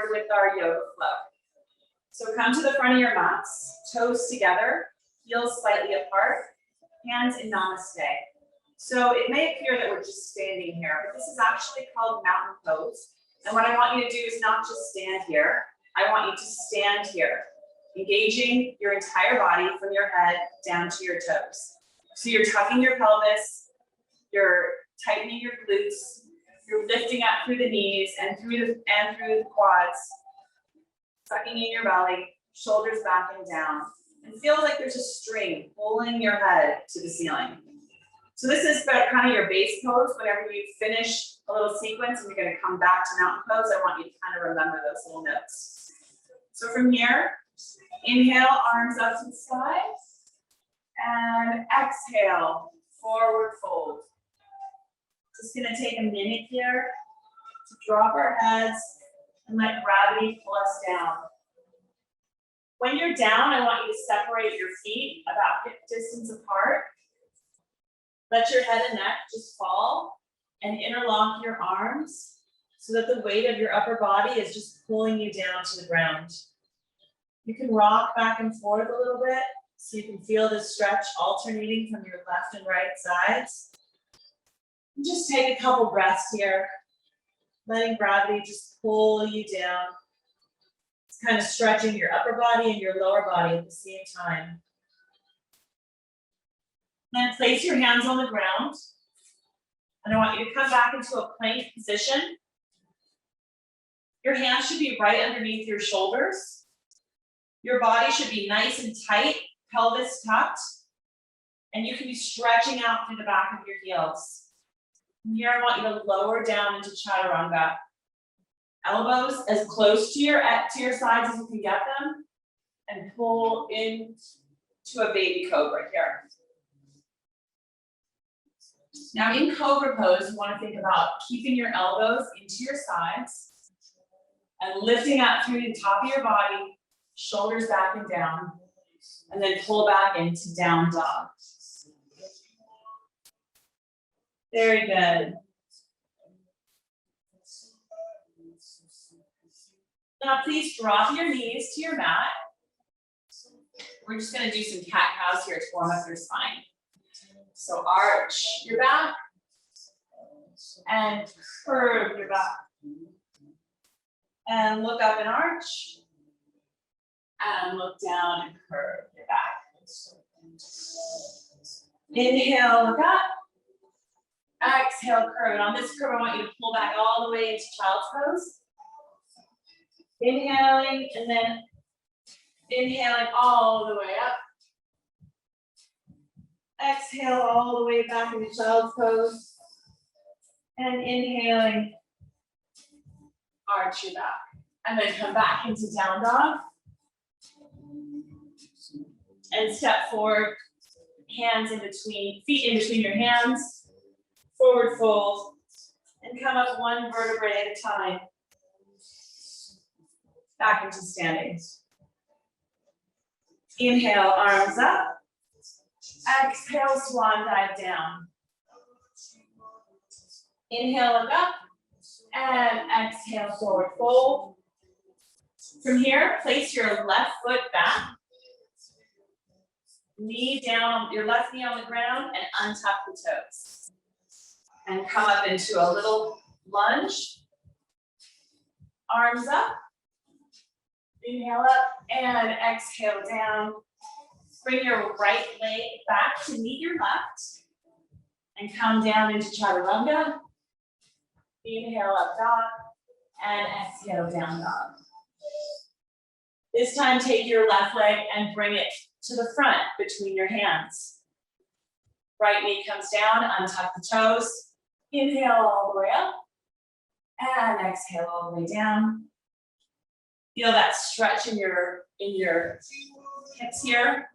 forward with our yoga flow. So come to the front of your mats, toes together, heels slightly apart, hands in namaste. So it may appear that we're just standing here, but this is actually called mountain pose. And what I want you to do is not just stand here, I want you to stand here, engaging your entire body from your head down to your toes. So you're tucking your pelvis, you're tightening your glutes, you're lifting up through the knees and through the quads, sucking in your belly, shoulders back and down. And feel like there's a string pulling your head to the ceiling. So this is kind of your base pose. Whenever you finish a little sequence and you're going to come back to mountain pose, I want you to kind of remember those little notes. So from here, inhale, arms up to the sky, and exhale, forward fold. Just going to take a minute here to drop our heads and let gravity pull us down. When you're down, I want you to separate your feet about hip distance apart. Let your head and neck just fall and interlock your arms so that the weight of your upper body is just pulling you down to the ground. You can rock back and forth a little bit so you can feel the stretch alternating from your left and right sides. And just take a couple breaths here, letting gravity just pull you down. It's kind of stretching your upper body and your lower body at the same time. Then place your hands on the ground. And I want you to come back into a plank position. Your hands should be right underneath your shoulders. Your body should be nice and tight, pelvis tucked. And you can be stretching out through the back of your heels. From here, I want you to lower down into chaturanga. Elbows as close to your sides as you can get them. And pull into a baby cobra here. Now in cobra pose, you want to think about keeping your elbows into your sides and lifting up through the top of your body, shoulders back and down, and then pull back into down dog. Very good. Now please drop your knees to your mat. We're just going to do some cat-cows here to warm up your spine. So arch your back and curve your back. And look up and arch. And look down and curve your back. Inhale, look up. Exhale, curve. And on this curve, I want you to pull back all the way into child's pose. Inhaling and then inhaling all the way up. Exhale all the way back into child's pose. And inhaling, arch your back. And then come back into down dog. And step forward, hands in between, feet in between your hands. Forward fold. And come up one vertebrae at a time. Back into standing. Inhale, arms up. Exhale, swan dive down. Inhale, look up. And exhale, forward fold. From here, place your left foot back. Knee down, your left knee on the ground, and untuck the toes. And come up into a little lunge. Arms up. Inhale up and exhale down. Bring your right leg back to meet your left. And come down into chaturanga. Inhale up dog. And exhale down dog. This time take your left leg and bring it to the front between your hands. Right knee comes down, untuck the toes. Inhale all the way up. And exhale all the way down. Feel that stretch in your hips here.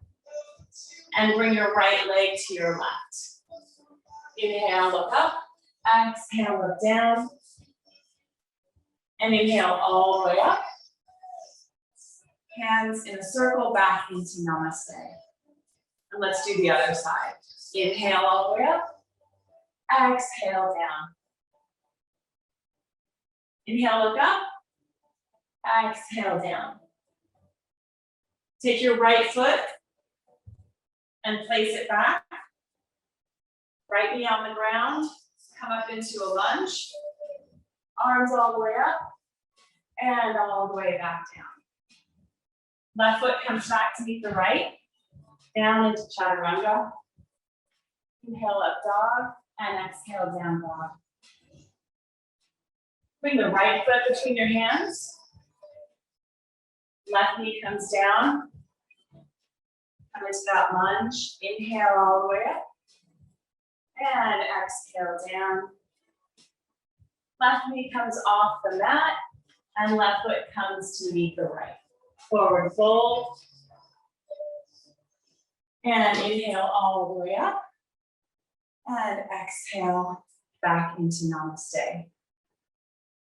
And bring your right leg to your left. Inhale, look up. Exhale, look down. And inhale all the way up. Hands in a circle back into namaste. And let's do the other side. Inhale all the way up. Exhale down. Inhale, look up. Exhale down. Take your right foot and place it back. Right knee on the ground. Come up into a lunge. Arms all the way up and all the way back down. Left foot comes back to meet the right. Down into chaturanga. Inhale up dog and exhale down dog. Bring the right foot between your hands. Left knee comes down. Come into that lunge. Inhale all the way up. And exhale down. Left knee comes off the mat. And left foot comes to meet the right. Forward fold. And inhale all the way up. And exhale back into namaste.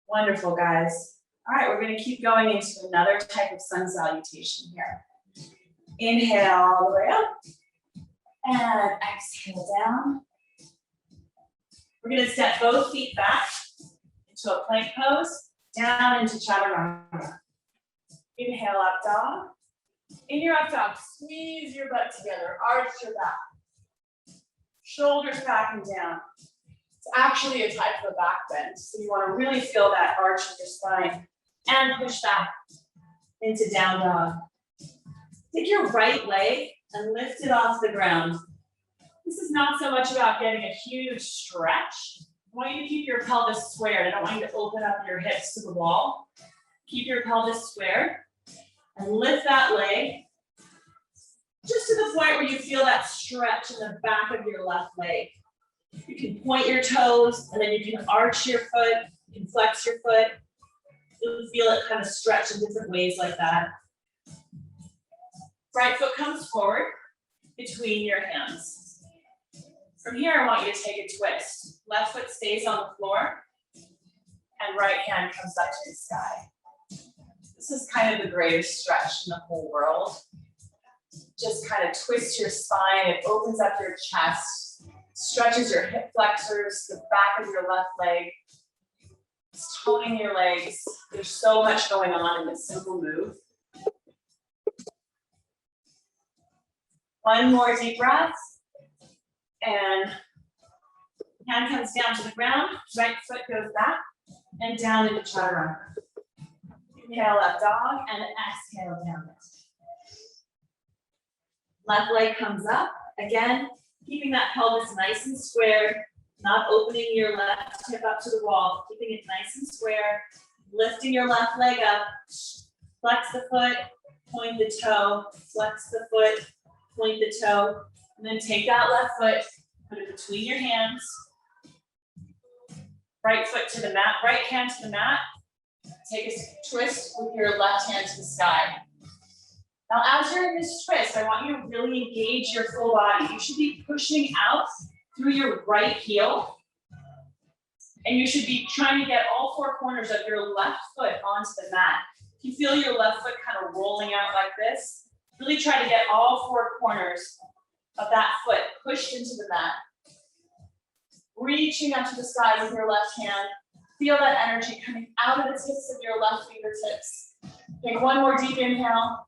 Wonderful, guys. All right, we're going to keep going into another type of sun salutation here. Inhale all the way up. And exhale down. We're going to step both feet back into a plank pose. Down into chaturanga. Inhale up dog. In your up dog, squeeze your butt together, arch your back. Shoulders back and down. It's actually a type of a back bend, so you want to really feel that arch in your spine and push back into down dog. Take your right leg and lift it off the ground. This is not so much about getting a huge stretch. I want you to keep your pelvis squared. I don't want you to open up your hips to the wall. Keep your pelvis squared and lift that leg just to the point where you feel that stretch in the back of your left leg. You can point your toes and then you can arch your foot, you can flex your foot. You'll feel it kind of stretch in different ways like that. Right foot comes forward between your hands. From here, I want you to take a twist. Left foot stays on the floor and right hand comes up to the sky. This is kind of the greatest stretch in the whole world. Just kind of twist your spine. It opens up your chest, stretches your hip flexors, the back of your left leg. It's toning your legs. There's so much going on in this simple move. One more deep breath. And hand comes down to the ground. Right foot goes back and down into chaturanga. Inhale up dog and exhale down. Left leg comes up. Again, keeping that pelvis nice and square, not opening your left hip up to the wall, keeping it nice and square, lifting your left leg up, flex the foot, point the toe, flex the foot, point the toe, and then take that left foot, put it between your hands, right foot to the mat, right hand to the mat, take a twist with your left hand to the sky. Now, as you're in this twist, I want you to really engage your full body. You should be pushing out through your right heel. And you should be trying to get all four corners of your left foot onto the mat. If you feel your left foot kind of rolling out like this, really try to get all four corners of that foot pushed into the mat. Reaching up to the sky with your left hand. Feel that energy coming out of the tips of your left fingertips. Take one more deep inhale.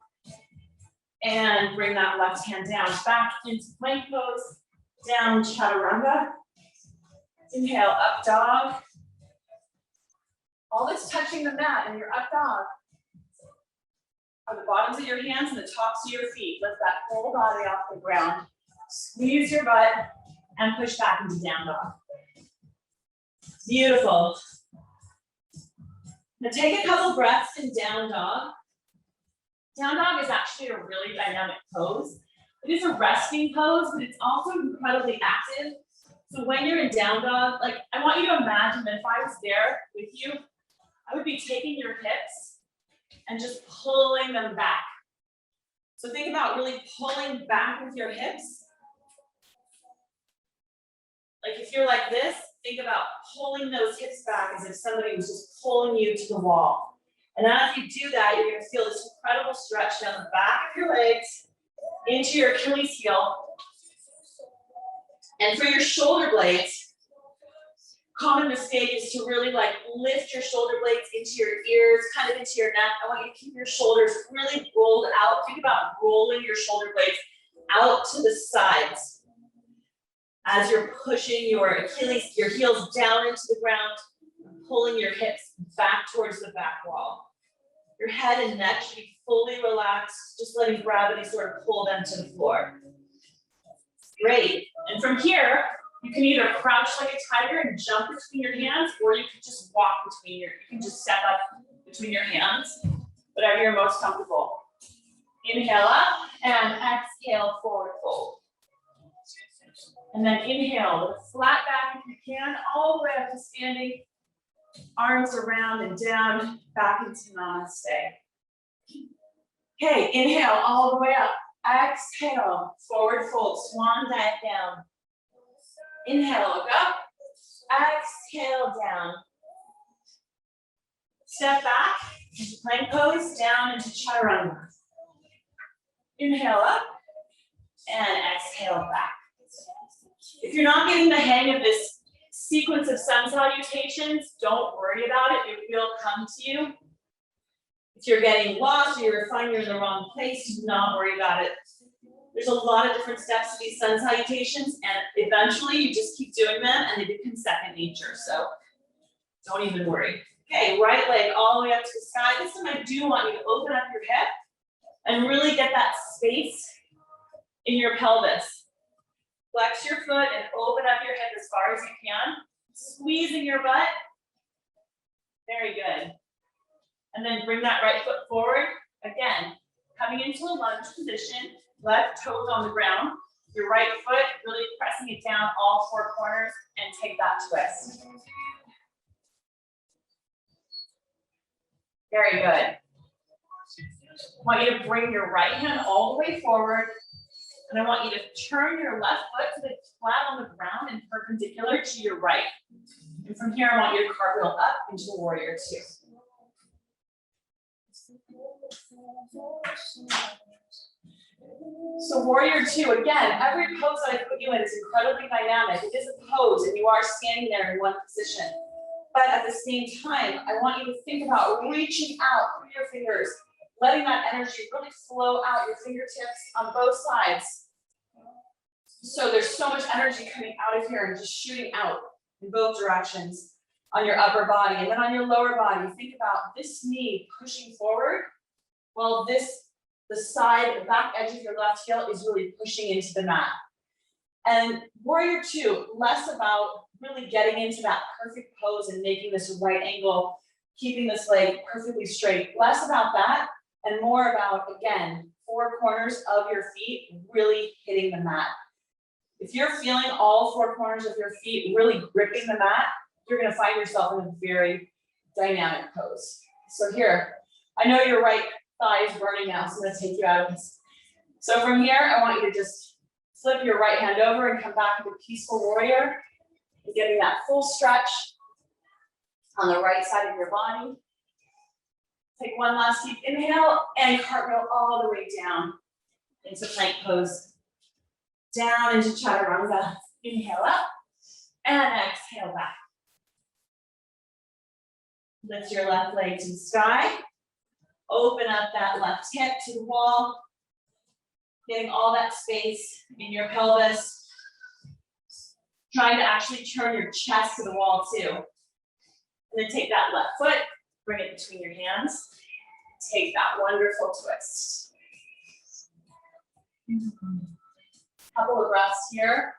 And bring that left hand down, back into plank pose, down chaturanga. Inhale, up dog. All that's touching the mat in your up dog are the bottoms of your hands and the tops of your feet. Lift that whole body off the ground. Squeeze your butt and push back into down dog. Beautiful. Now take a couple breaths in down dog. Down dog is actually a really dynamic pose. It is a resting pose, but it's also incredibly active. So when you're in down dog, like I want you to imagine that if I was there with you, I would be taking your hips and just pulling them back. So think about really pulling back with your hips. Like if you're like this, think about pulling those hips back as if somebody was just pulling you to the wall. And as you do that, you're going to feel this incredible stretch down the back of your legs, into your Achilles heel. And for your shoulder blades, common mistake is to really like lift your shoulder blades into your ears, kind of into your neck. I want you to keep your shoulders really rolled out. Think about rolling your shoulder blades out to the sides as you're pushing your heels down into the ground, pulling your hips back towards the back wall. Your head and neck should be fully relaxed, just letting gravity sort of pull them to the floor. Great. And from here, you can either crouch like a tiger and jump between your hands, or you can just walk between you can just step up between your hands, whatever you're most comfortable. Inhale up and exhale, forward fold. And then inhale with a flat back if you can, all the way up to standing. Arms around and down, back into namaste. Okay, inhale all the way up. Exhale, forward fold, swan dive down. Inhale, look up. Exhale, down. Step back into plank pose, down into chaturanga. Inhale up and exhale back. If you're not getting the hang of this sequence of sun salutations, don't worry about it. It will come to you. If you're getting lost or you're finding you're in the wrong place, do not worry about it. There's a lot of different steps to these sun salutations, and eventually you just keep doing them and they become second nature. So don't even worry. Okay, right leg all the way up to the sky. This time I do want you to open up your hip and really get that space in your pelvis. Flex your foot and open up your hip as far as you can. Squeezing your butt. Very good. And then bring that right foot forward. Again, coming into a lunge position, left toes on the ground. Your right foot, really pressing it down all four corners, and take that twist. Very good. I want you to bring your right hand all the way forward. And I want you to turn your left foot to the flat on the ground and perpendicular to your right. And from here, I want you to cartwheel up into warrior two. So warrior two, again, every pose that I put you in is incredibly dynamic. It is a pose and you are standing there in one position. But at the same time, I want you to think about reaching out through your fingers, letting that energy really flow out your fingertips on both sides. So there's so much energy coming out of here and just shooting out in both directions on your upper body. And then on your lower body, think about this knee pushing forward while the side, the back edge of your left heel is really pushing into the mat. And warrior two, less about really getting into that perfect pose and making this right angle, keeping this leg perfectly straight. Less about that and more about, again, four corners of your feet really hitting the mat. If you're feeling all four corners of your feet really gripping the mat, you're going to find yourself in a very dynamic pose. So here, I know your right thigh is burning now, so I'm going to take you out of this. So from here, I want you to just flip your right hand over and come back into peaceful warrior, and getting that full stretch on the right side of your body. Take one last deep inhale and cartwheel all the way down into plank pose. Down into chaturanga. Inhale up and exhale back. Lift your left leg to the sky. Open up that left hip to the wall. Getting all that space in your pelvis. Trying to actually turn your chest to the wall too. And then take that left foot, bring it between your hands. Take that wonderful twist. Couple of breaths here.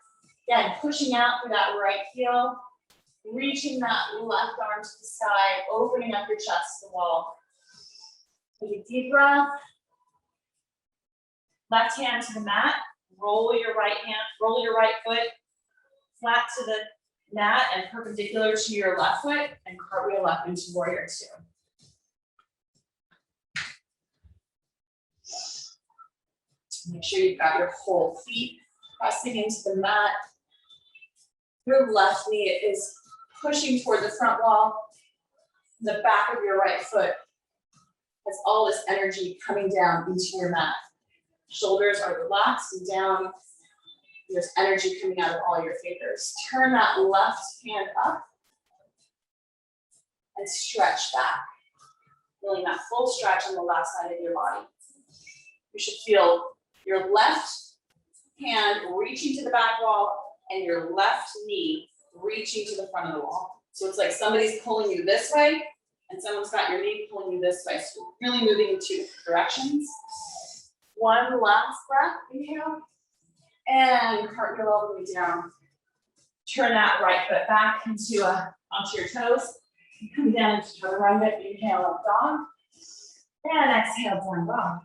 Again, pushing out through that right heel, reaching that left arm to the sky, opening up your chest to the wall. Take a deep breath. Left hand to the mat. Roll your right foot flat to the mat and perpendicular to your left foot, and cartwheel up into warrior two. Make sure you've got your whole feet pressing into the mat. Your left knee is pushing toward the front wall. The back of your right foot has all this energy coming down into your mat. Shoulders are relaxed and down. There's energy coming out of all your fingers. Turn that left hand up and stretch back. Feeling that full stretch on the left side of your body. You should feel your left hand reaching to the back wall and your left knee reaching to the front of the wall. So it's like somebody's pulling you this way and someone's got your knee pulling you this way. So you're really moving in two different directions. One last breath, inhale, and cartwheel all the way down. Turn that right foot back onto your toes. Come down into chaturanga, inhale up dog, and exhale down dog.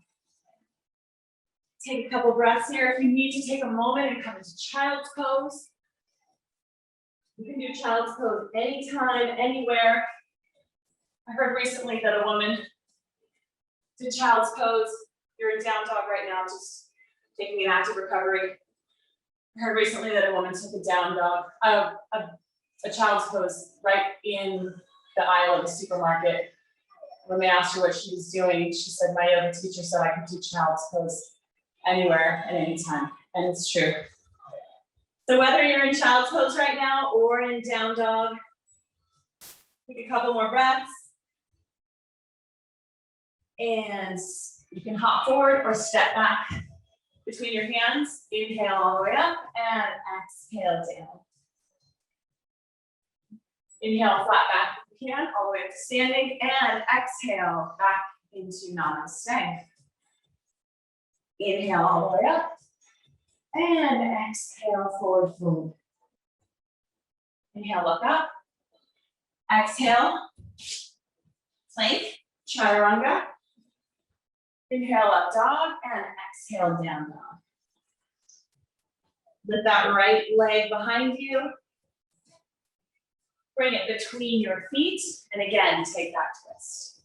Take a couple breaths here. If you need to take a moment and come into child's pose, you can do child's pose anytime, anywhere. I heard recently that a woman did child's pose. You're in down dog right now, just taking an active recovery. I heard recently that a woman took a down dog, a child's pose right in the aisle of the supermarket. When they asked her what she was doing, she said, my yoga teacher said I could do child's pose anywhere at any time, and it's true. So whether you're in child's pose right now or in down dog, take a couple more breaths. And you can hop forward or step back between your hands. Inhale all the way up and exhale down. Inhale flat back if you can, all the way up to standing, and exhale back into namaste. Inhale all the way up and exhale forward fold. Inhale, look up. Exhale, plank, chaturanga. Inhale up dog and exhale down dog. Lift that right leg behind you. Bring it between your feet, and again, take that twist.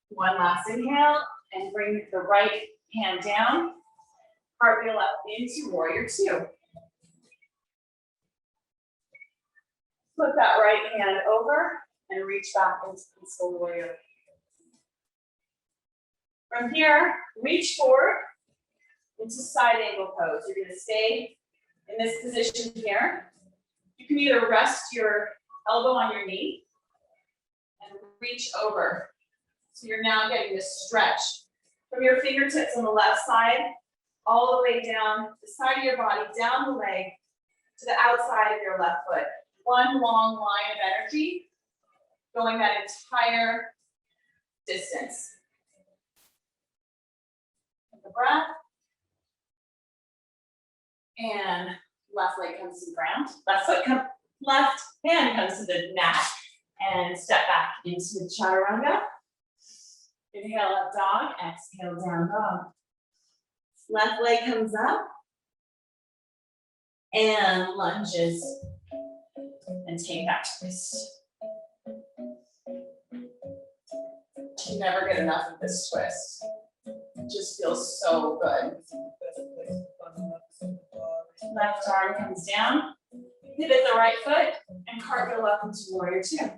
One last inhale, and bring the right hand down. Cartwheel up into warrior two. Flip that right hand over and reach back into peaceful warrior. From here, reach forward into side angle pose. You're going to stay in this position here. You can either rest your elbow on your knee and reach over. So you're now getting this stretch from your fingertips on the left side, all the way down the side of your body, down the leg to the outside of your left foot. One long line of energy going that entire distance. Take a breath. And left leg comes to the ground. Left hand comes to the mat. And step back into the chaturanga. Inhale up dog, exhale down dog. Left leg comes up. And lunges. And take that twist. You never get enough of this twist. It just feels so good. Left arm comes down. Pivot the right foot and cartwheel up into warrior two.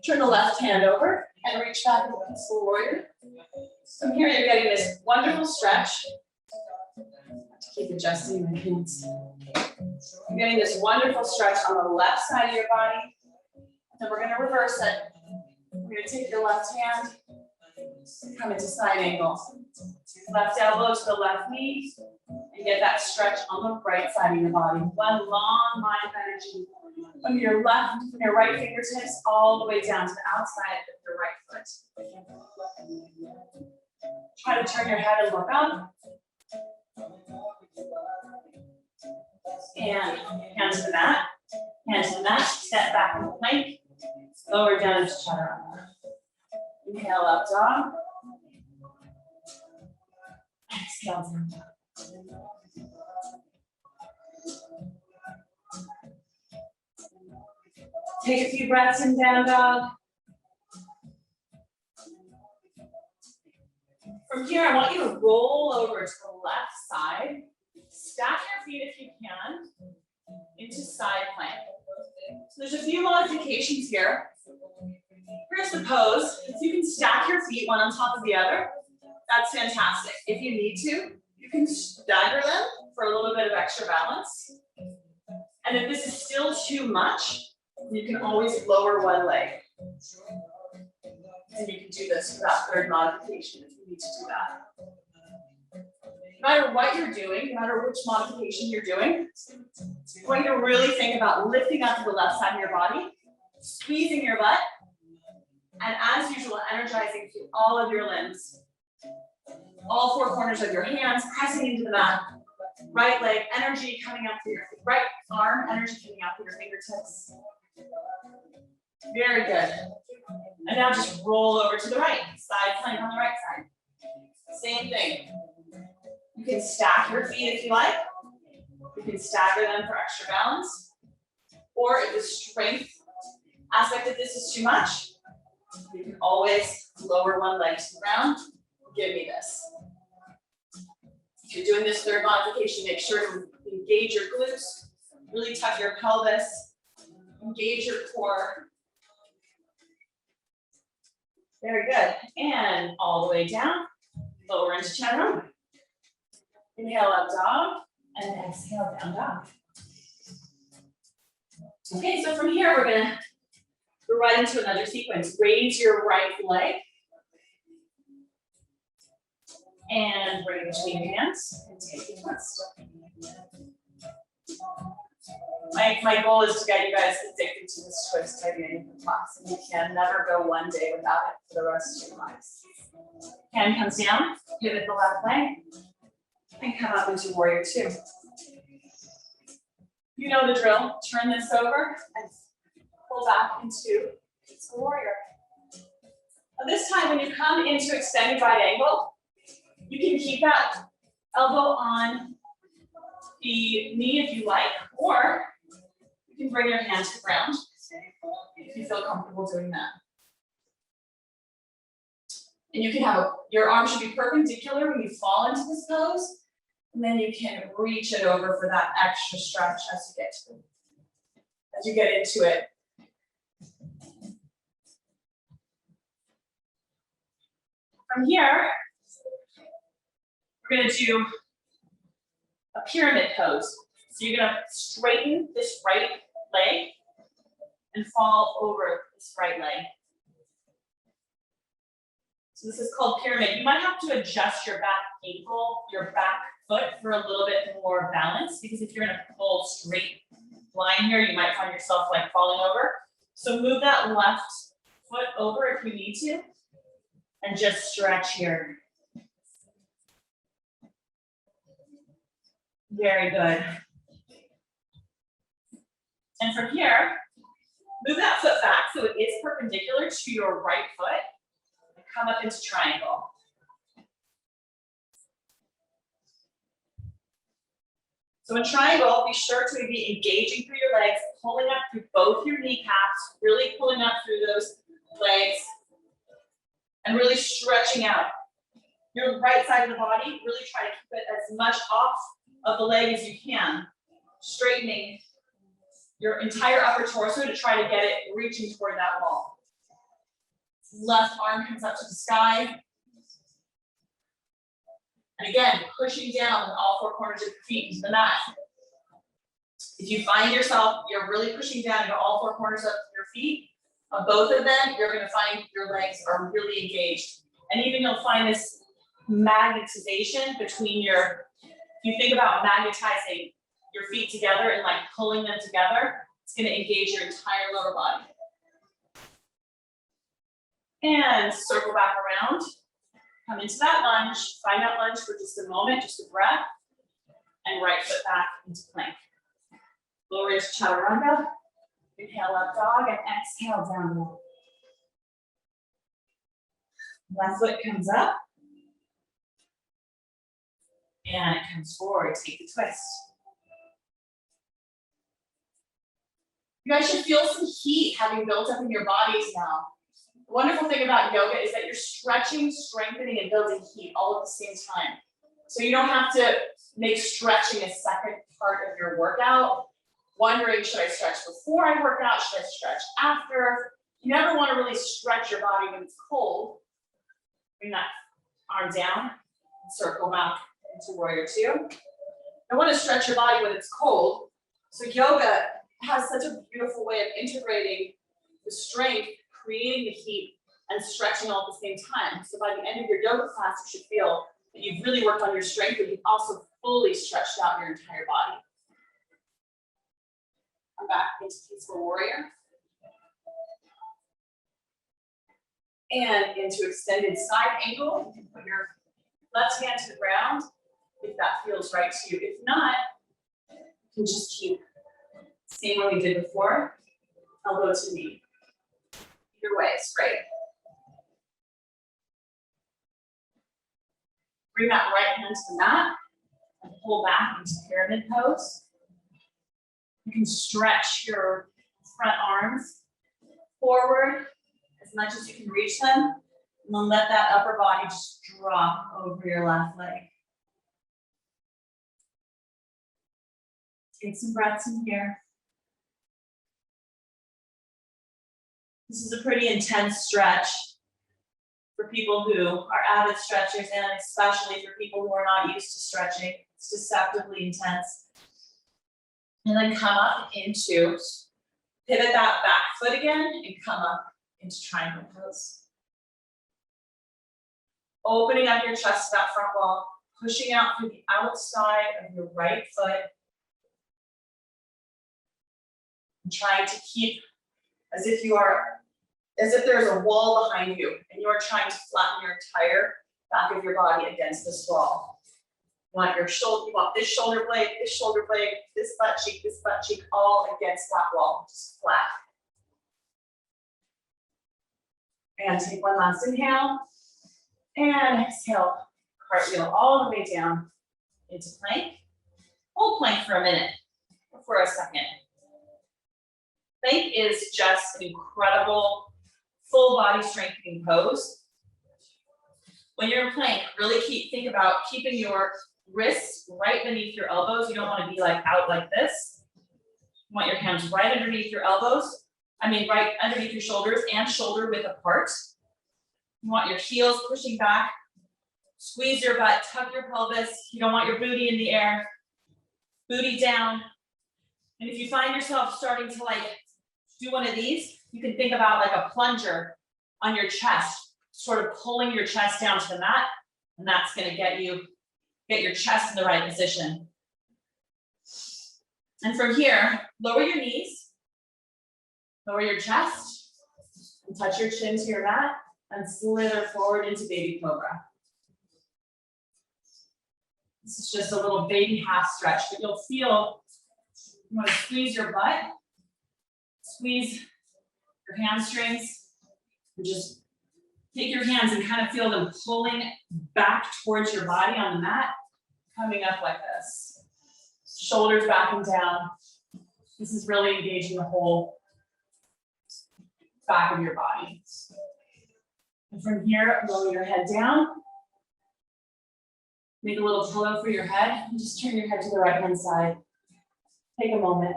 Turn the left hand over and reach back into peaceful warrior. From here, you're getting this wonderful stretch. I have to keep adjusting my hands. You're getting this wonderful stretch on the left side of your body. Then we're going to reverse it. We're going to take your left hand and come into side angle. Left elbow to the left knee and get that stretch on the right side of your body. One long line of energy from your right fingertips all the way down to the outside of your right foot. Try to turn your head and look up. And hand to the mat, step back in the plank, lower down into chaturanga. Inhale up dog. Exhale down dog. Take a few breaths in down dog. From here, I want you to roll over to the left side. Stack your feet if you can into side plank. So there's a few modifications here. Here's the pose. If you can stack your feet one on top of the other, that's fantastic. If you need to, you can stagger them for a little bit of extra balance. And if this is still too much, you can always lower one leg. And you can do this for that third modification if you need to do that. No matter what you're doing, no matter which modification you're doing, you're going to really think about lifting up to the left side of your body, squeezing your butt, and as usual, energizing through all of your limbs. All four corners of your hands pressing into the mat. Right leg energy coming up through your right arm, energy coming out through your fingertips. Very good. And now just roll over to the right, side plank on the right side. Same thing. You can stack your feet if you like. You can stagger them for extra balance. Or if the strength aspect of this is too much, you can always lower one leg to the ground. Give me this. If you're doing this third modification, make sure to engage your glutes, really tuck your pelvis, engage your core. Very good. And all the way down, lower into chaturanga. Inhale up dog, and exhale down dog. Okay, so from here, we're gonna go right into another sequence. Raise your right leg. And bring it between your hands and take a twist. My goal is to get you guys addicted to this twist by the end of the class. And you can never go one day without it for the rest of your lives. Hand comes down, pivot the left leg, and come up into warrior two. You know the drill. Turn this over and pull back into warrior. Now this time when you come into extended right angle, you can keep that elbow on the knee if you like, or you can bring your hands to the ground if you feel comfortable doing that. And you can have your arm should be perpendicular when you fall into this pose, and then you can reach it over for that extra stretch as you get into it. From here, we're going to do a pyramid pose. So you're going to straighten this right leg and fall over this right leg. So this is called pyramid. You might have to adjust your back ankle, your back foot for a little bit more balance, because if you're in a full straight line here, you might find yourself like falling over. So move that left foot over if you need to, and just stretch here. Very good. And from here, move that foot back so it is perpendicular to your right foot and come up into triangle. So in triangle, be sure to be engaging through your legs, pulling up through both your kneecaps, really pulling up through those legs, and really stretching out. Your right side of the body, really try to keep it as much off of the leg as you can, straightening your entire upper torso to try to get it reaching toward that wall. Left arm comes up to the sky. And again, pushing down on all four corners of your feet into the mat. If you find yourself, you're really pushing down into all four corners of your feet, of both of them, you're going to find your legs are really engaged. And even you'll find this magnetization between your, if you think about magnetizing your feet together and like pulling them together, it's going to engage your entire lower body. And circle back around. Come into that lunge, find that lunge for just a moment, just a breath, and right foot back into plank. Lower into chaturanga, inhale up dog, and exhale down low. Left foot comes up, and it comes forward, take the twist. You guys should feel some heat having built up in your bodies now. The wonderful thing about yoga is that you're stretching, strengthening, and building heat all at the same time. So you don't have to make stretching a second part of your workout, wondering, should I stretch before I work out? Should I stretch after? You never want to really stretch your body when it's cold. Bring that arm down, and circle back into warrior two. I want to stretch your body when it's cold, So yoga has such a beautiful way of integrating the strength, creating the heat, and stretching all at the same time. So by the end of your yoga class, you should feel that you've really worked on your strength, but you've also fully stretched out your entire body. Come back into peaceful warrior. And into extended side angle. You can put your left hand to the ground if that feels right to you. If not, you can just keep same way we did before, elbow to knee. Either way, straight. Bring that right hand to the mat and pull back into pyramid pose. You can stretch your front arms forward as much as you can reach them, and then let that upper body just drop over your left leg. Take some breaths in here. This is a pretty intense stretch for people who are avid stretchers, and especially for people who are not used to stretching. It's deceptively intense. And then come up into, pivot that back foot again and come up into triangle pose. Opening up your chest to that front wall, pushing out through the outside of your right foot. And trying to keep as if there's a wall behind you and you are trying to flatten your entire back of your body against this wall. You want your shoulder, you want this shoulder blade, this butt cheek, all against that wall, just flat. And take one last inhale. And exhale, cartwheel all the way down into plank. Hold plank for a minute, or for a second. Plank is just an incredible full body strengthening pose. When you're in plank, really think about keeping your wrists right beneath your elbows. You don't want to be like out like this. You want your hands right underneath your elbows. Right underneath your shoulders and shoulder width apart. You want your heels pushing back. Squeeze your butt, tuck your pelvis. You don't want your booty in the air. Booty down. And if you find yourself starting to do one of these, you can think about like a plunger on your chest, sort of pulling your chest down to the mat, and that's going to get your chest in the right position. And from here, lower your knees, lower your chest, and touch your chin to your mat, and slither forward into baby cobra. This is just a little baby half stretch, but you'll feel, you want to squeeze your butt, squeeze your hamstrings, and just take your hands and kind of feel them pulling back towards your body on the mat, coming up like this. Shoulders back and down. This is really engaging the whole back of your body. And from here, lower your head down. Make a little pillow for your head, and just turn your head to the right hand side. Take a moment.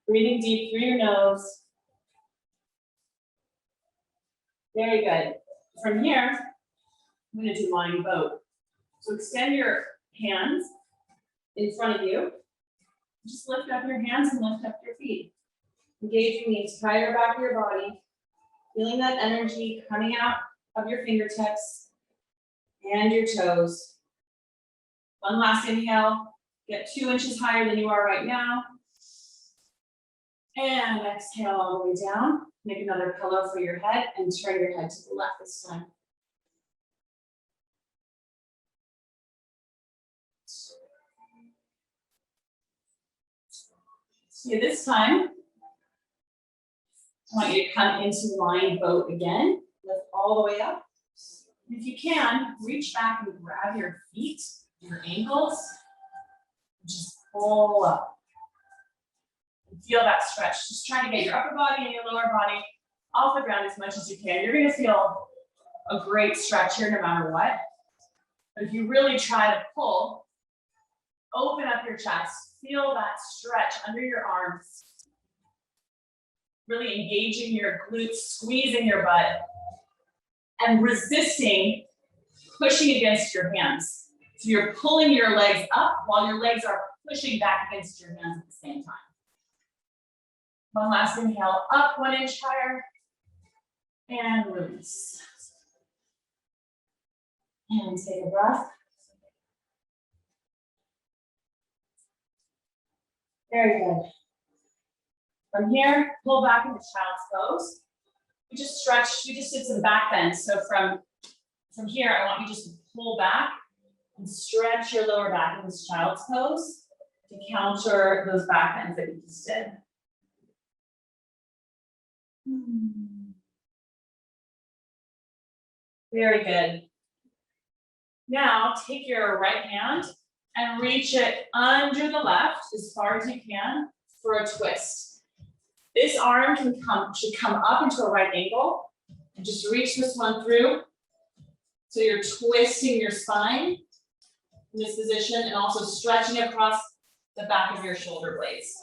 Breathing deep through your nose. Very good. From here, I'm going to do lying boat. So extend your hands in front of you. Just lift up your hands and lift up your feet. Engaging the entire back of your body. Feeling that energy coming out of your fingertips and your toes. One last inhale. Get 2 inches higher than you are right now. And exhale all the way down. Make another pillow for your head and turn your head to the left this time. So this time, I want you to come into lying boat again. Lift all the way up. If you can, reach back and grab your feet, your ankles, and just pull up. And feel that stretch. Just trying to get your upper body and your lower body off the ground as much as you can. You're going to feel a great stretch here no matter what. But if you really try to pull, open up your chest, feel that stretch under your arms. Really engaging your glutes, squeezing your butt, and resisting pushing against your hands. So you're pulling your legs up while your legs are pushing back against your hands at the same time. One last inhale, up 1 inch higher, and release. And take a breath. Very good. From here, pull back into child's pose. We just stretched, we just did some back bends. So from here, I want you just to pull back and stretch your lower back in this child's pose to counter those back bends that you just did. Very good. Now take your right hand and reach it under the left as far as you can for a twist. This arm should come up into a right angle and just reach this one through. So you're twisting your spine in this position and also stretching across the back of your shoulder blades.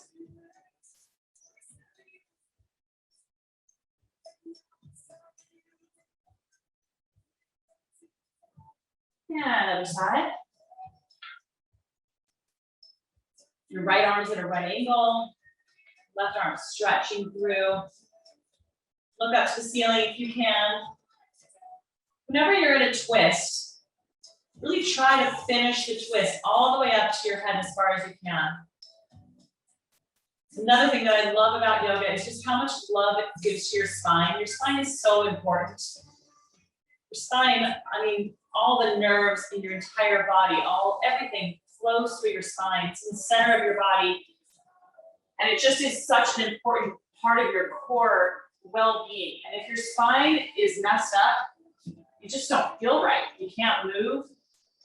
And other side. Your right arm is at a right angle. Left arm stretching through. Look up to the ceiling if you can. Whenever you're in a twist, really try to finish the twist all the way up to your head as far as you can. Another thing that I love about yoga is just how much love it gives to your spine. Your spine is so important. Your spine, I mean, all the nerves in your entire body, everything flows through your spine. It's in the center of your body. And it just is such an important part of your core well-being. And if your spine is messed up, you just don't feel right. You can't move.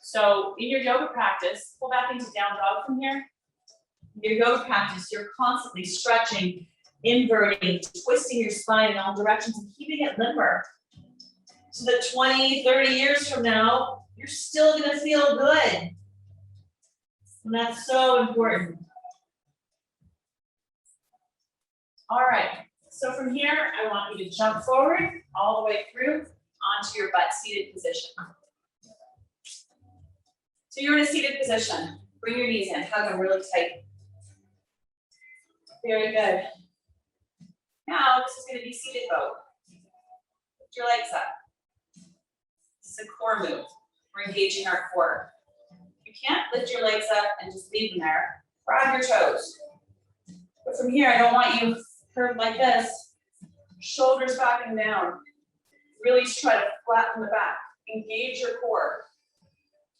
So in your yoga practice, pull back into down dog from here. In your yoga practice, you're constantly stretching, inverting, twisting your spine in all directions and keeping it limber. So that 20, 30 years from now, you're still gonna feel good. And that's so important. All right, so from here, I want you to jump forward all the way through onto your butt seated position. So you're in a seated position. Bring your knees in, hug them really tight. Very good. Now, this is gonna be seated boat. Lift your legs up. This is a core move. We're engaging our core. You can't lift your legs up and just leave them there. Grab your toes. But from here, I don't want you curved like this. Shoulders back and down. Really try to flatten the back. Engage your core.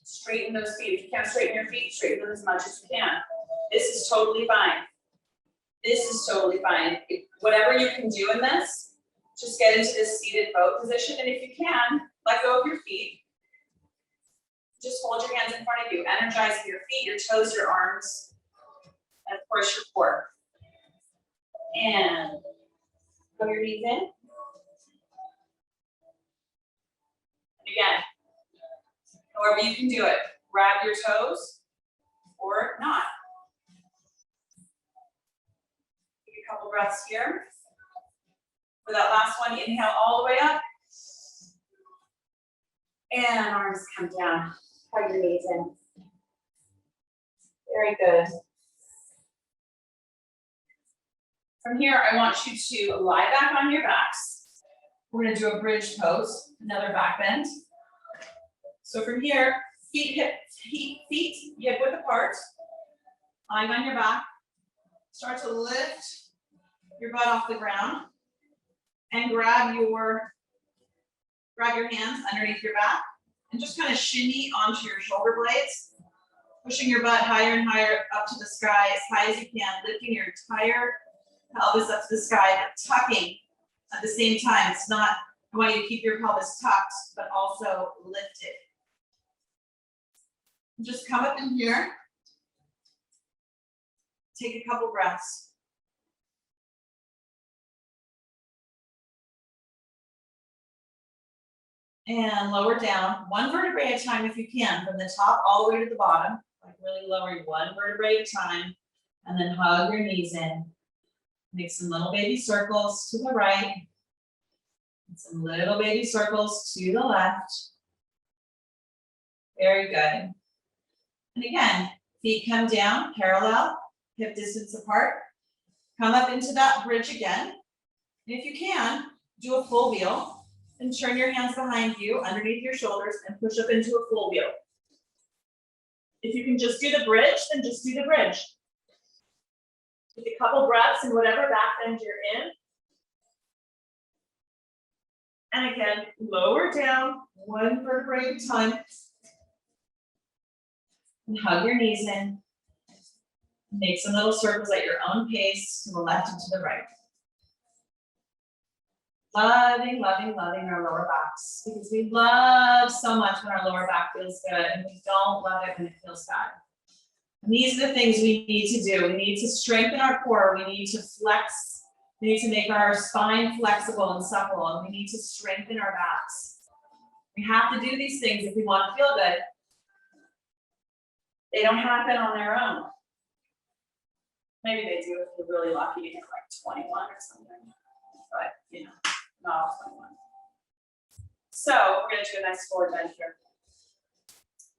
Straighten those feet. If you can't straighten your feet, straighten them as much as you can. This is totally fine. This is totally fine. Whatever you can do in this, just get into this seated boat position. And if you can, let go of your feet. Just hold your hands in front of you. Energizing your feet, your toes, your arms, and of course your core. And put your knees in. And again, however you can do it. Grab your toes or not. Take a couple breaths here. For that last one, inhale all the way up. And arms come down. Hug your knees in. Very good. From here, I want you to lie back on your backs. We're going to do a bridge pose, another back bend. So from here, feet hip width apart, lying on your back. Start to lift your butt off the ground and grab your hands underneath your back and just kind of shimmy onto your shoulder blades, pushing your butt higher and higher up to the sky as high as you can, lifting your entire pelvis up to the sky, but tucking at the same time. It's not, I want you to keep your pelvis tucked, but also lift it. Just come up in here. Take a couple breaths. And lower down, one vertebrae at a time if you can, from the top all the way to the bottom, like really lowering one vertebrae at a time, and then hug your knees in. Make some little baby circles to the right, and some little baby circles to the left. Very good. And again, feet come down, parallel, hip distance apart. Come up into that bridge again. And if you can, do a full wheel and turn your hands behind you, underneath your shoulders, and push up into a full wheel. If you can just do the bridge, then just do the bridge. Take a couple breaths in whatever back bend you're in. And again, lower down, one vertebrae at a time. And hug your knees in. Make some little circles at your own pace, to the left and to the right. Loving, loving, loving our lower backs, because we love so much when our lower back feels good, and we don't love it when it feels bad. And these are the things we need to do. We need to strengthen our core. We need to flex. We need to make our spine flexible and supple, and we need to strengthen our backs. We have to do these things if we want to feel good. They don't happen on their own. Maybe they do if you're really lucky to get like 21 or something, but you know, not all 21. So we're gonna do a nice forward bend here.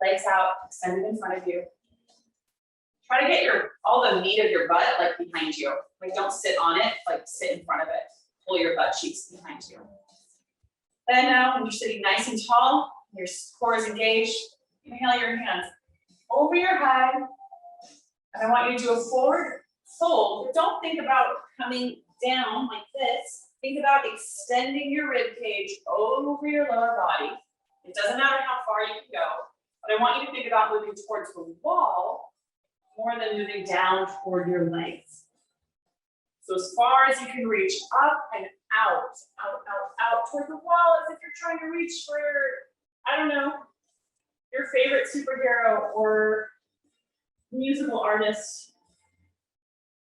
Legs out, extended in front of you. Try to get all the meat of your butt like behind you. Like don't sit on it, like sit in front of it. Pull your butt cheeks behind you. Then now when you're sitting nice and tall, your core is engaged, inhale your hands over your head. And I want you to do a forward fold, but don't think about coming down like this. Think about extending your rib cage over your lower body. It doesn't matter how far you can go, but I want you to think about moving towards the wall more than moving down toward your legs. So as far as you can reach, up and out, out, out, out toward the wall, as if you're trying to reach for your, I don't know, your favorite superhero or musical artist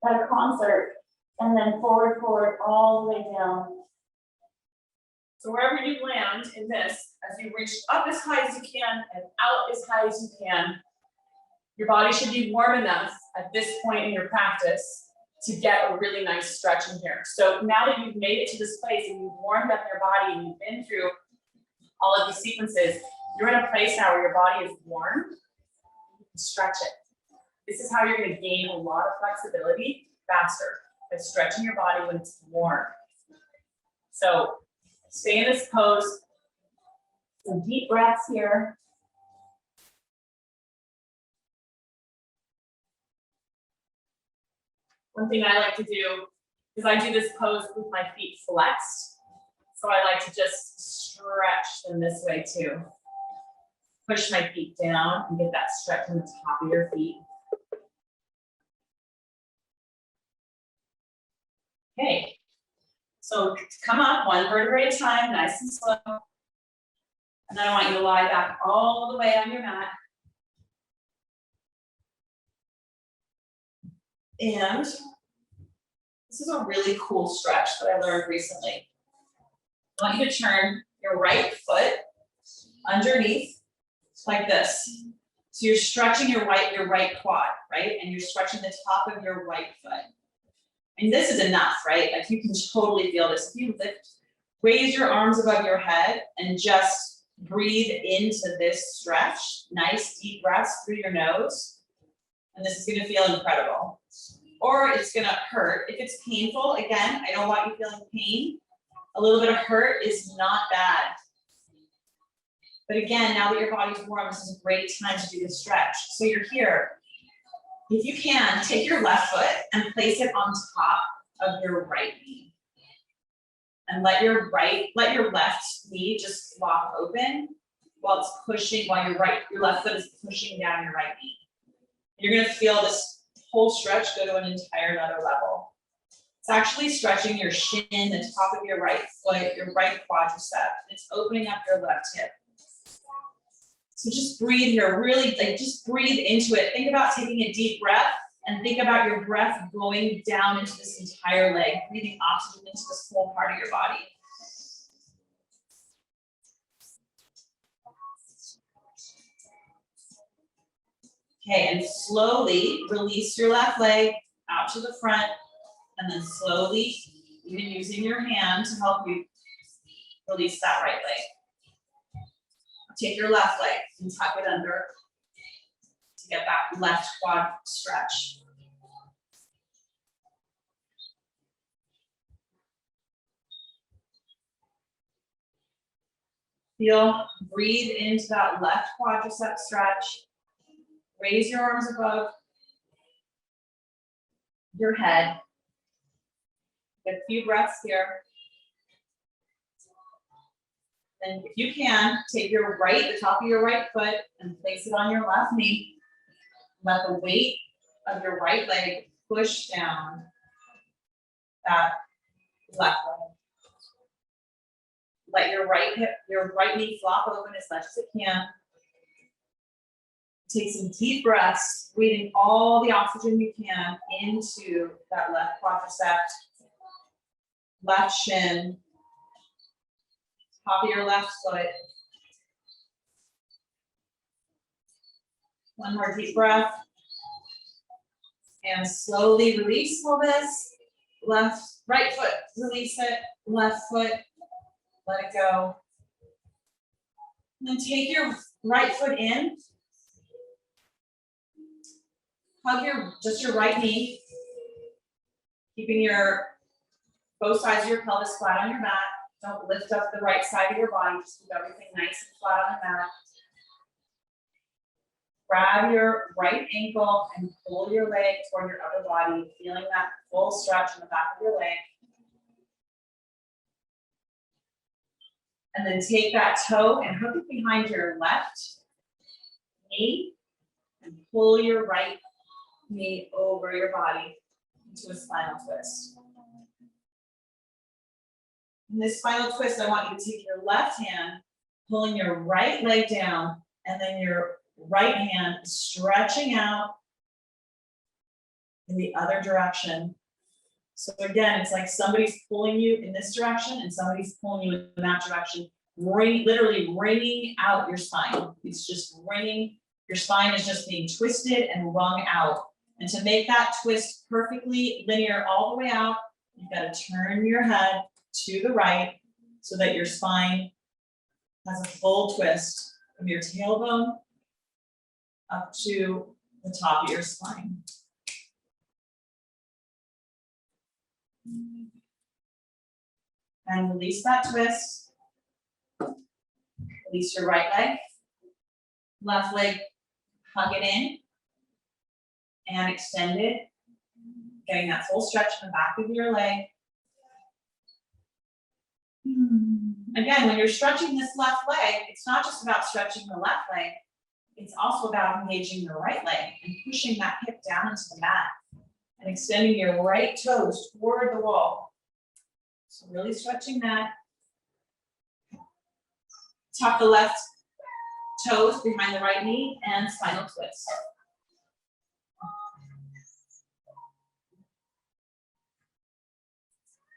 at a concert, and then forward, forward, all the way down. So wherever you land in this, as you reach up as high as you can and out as high as you can, your body should be warm enough at this point in your practice to get a really nice stretch in here. So now that you've made it to this place and you've warmed up your body and you've been through all of these sequences, you're in a place now where your body is warm, you can stretch it. This is how you're going to gain a lot of flexibility faster, by stretching your body when it's warm. So stay in this pose. Some deep breaths here. One thing I like to do is I do this pose with my feet flexed. So I like to just stretch them this way too. Push my feet down and get that stretch on the top of your feet. Okay, so come up one vertebrae at a time, nice and slow. And then I want you to lie back all the way on your mat. And this is a really cool stretch that I learned recently. I want you to turn your right foot underneath like this. So you're stretching your right quad, right? And you're stretching the top of your right foot. And this is enough, right? Like you can totally feel this. If you raise your arms above your head and just breathe into this stretch, nice deep breaths through your nose. And this is gonna feel incredible. Or it's gonna hurt. If it's painful, again, I don't want you feeling pain. A little bit of hurt is not bad. But again, now that your body's warm, this is a great time to do the stretch. So you're here. If you can, take your left foot and place it on top of your right knee. And let your left knee just flop open while it's pushing, while your left foot is pushing down your right knee. You're gonna feel this whole stretch go to an entire another level. It's actually stretching your shin, the top of your right foot, your right quadricep. It's opening up your left hip. So just breathe here, really just breathe into it. Think about taking a deep breath and think about your breath going down into this entire leg, breathing oxygen into this whole part of your body. Okay, and slowly release your left leg out to the front, and then slowly, even using your hand to help you release that right leg. Take your left leg and tuck it under. to get that left quad stretch. Feel, breathe into that left quadricep stretch. Raise your arms above your head. Get a few breaths here. And if you can, take your the top of your right foot and place it on your left knee. Let the weight of your right leg push down that left leg. Let your right knee flop open as much as it can. Take some deep breaths, breathing all the oxygen you can into that left quadricep, left shin, top of your left foot. One more deep breath. And slowly release all this. Right foot, release it. Left foot, let it go. And then take your right foot in. Hug just your right knee, keeping both sides of your pelvis flat on your mat. Don't lift up the right side of your body, just keep everything nice and flat on the mat. Grab your right ankle and pull your leg toward your upper body, feeling that full stretch in the back of your leg. And then take that toe and hook it behind your left knee and pull your right knee over your body into a spinal twist. In this spinal twist, I want you to take your left hand, pulling your right leg down, and then your right hand stretching out in the other direction. So again, it's like somebody's pulling you in this direction and somebody's pulling you in that direction, literally wringing out your spine. It's just wringing, your spine is just being twisted and wrung out. And to make that twist perfectly linear all the way out, you've got to turn your head to the right so that your spine has a full twist from your tailbone up to the top of your spine. And release that twist. Release your right leg. Left leg, hug it in and extend it. Getting that full stretch in the back of your leg. Again, when you're stretching this left leg, it's not just about stretching the left leg, it's also about engaging the right leg and pushing that hip down into the mat and extending your right toes toward the wall. So really stretching that. Tuck the left toes behind the right knee and spinal twist.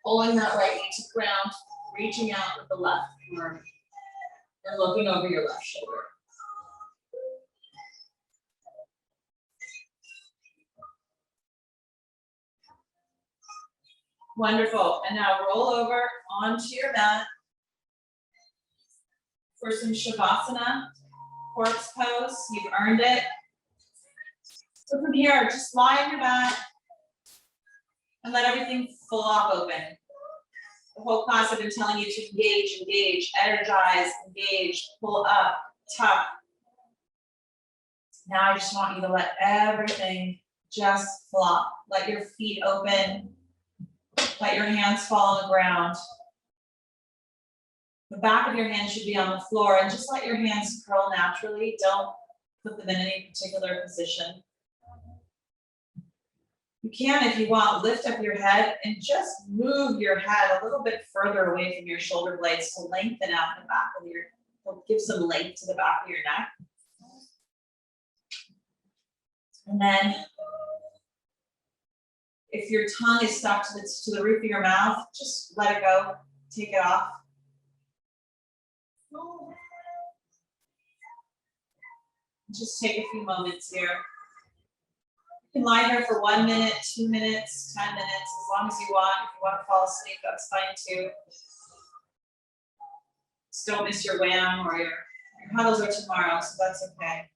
Pulling that right knee to the ground, reaching out with the left arm and looking over your left shoulder. Wonderful. And now roll over onto your mat for some Shavasana, corpse pose. You've earned it. So from here, just lie on your back and let everything flop open. The whole class I've been telling you to engage, energize, engage, pull up, tuck. Now I just want you to let everything just flop. Let your feet open. Let your hands fall on the ground. The back of your hand should be on the floor and just let your hands curl naturally. Don't put them in any particular position. You can, if you want, lift up your head and just move your head a little bit further away from your shoulder blades to lengthen out the back of give some length to the back of your neck. And then if your tongue is stuck to the roof of your mouth, just let it go, take it off. Just take a few moments here. You can lie here for 1 minute, 2 minutes, 10 minutes, as long as you want. If you want to fall asleep, that's fine too. Just don't miss your wham or your huddles are tomorrow, so that's okay.